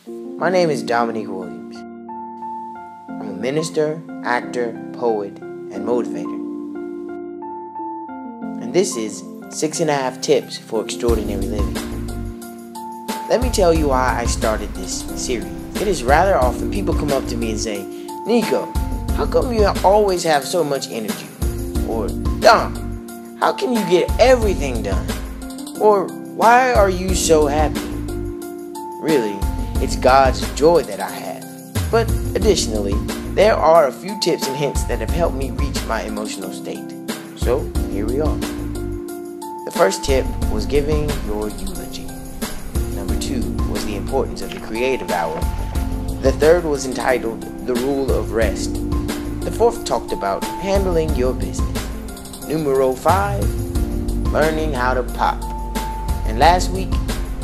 My name is Dominique Williams. I'm a minister, actor, poet, and motivator. And this is 6.5 Tips for Extraordinary Living. Let me tell you why I started this series. It is rather often people come up to me and say, Nico, how come you always have so much energy? Or, Dom, how can you get everything done? Or, why are you so happy? Really, it's God's joy that I have. But additionally, there are a few tips and hints that have helped me reach my emotional state. So, here we are. The first tip was giving your eulogy. Number 2 was the importance of the creative hour. The third was entitled The Rule of Rest. The fourth talked about handling your business. Numero 5, learning how to pop. And last week,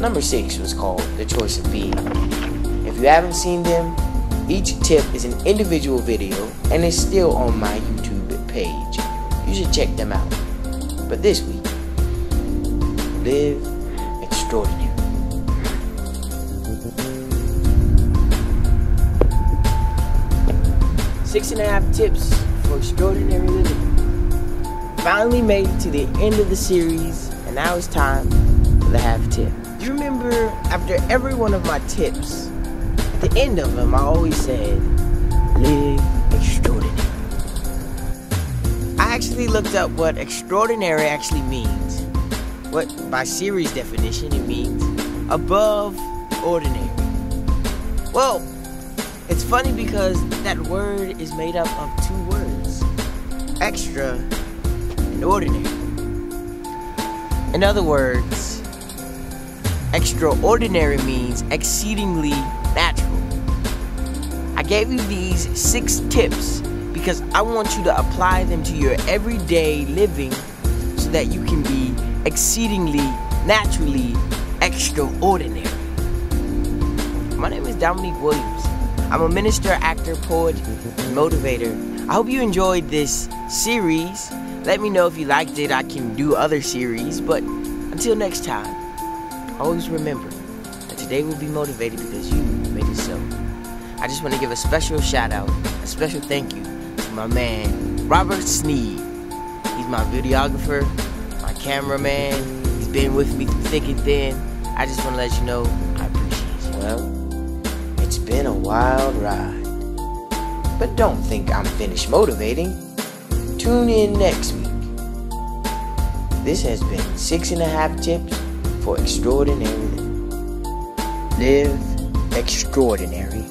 number 6 was called The Choice of Being. If you haven't seen them, each tip is an individual video and is still on my YouTube page. You should check them out. But this week, live extraordinary. Six and a half tips for extraordinary living. Finally made it to the end of the series, and now it's time for the half tip. Do you remember after every one of my tips, at the end of them, I always said, live extraordinary. I actually looked up what extraordinary actually means. What, by series definition, it means above ordinary. Well, it's funny because that word is made up of 2 words, extra and ordinary. In other words, extraordinary means exceedingly natural. I gave you these 6 tips because I want you to apply them to your everyday living so that you can be exceedingly naturally extraordinary. My name is Dominique Williams. I'm a minister, actor, poet, and motivator. I hope you enjoyed this series. Let me know if you liked it. I can do other series, but until next time, always remember that today will be motivated because you made it so. I just want to give a special shout out, a special thank you to my man, Robert Sneed. He's my videographer, my cameraman. He's been with me through thick and thin. I just want to let you know I appreciate you. Well, it's been a wild ride. But don't think I'm finished motivating. Tune in next week. This has been 6.5 Tips for Extraordinary Living. Live extraordinary.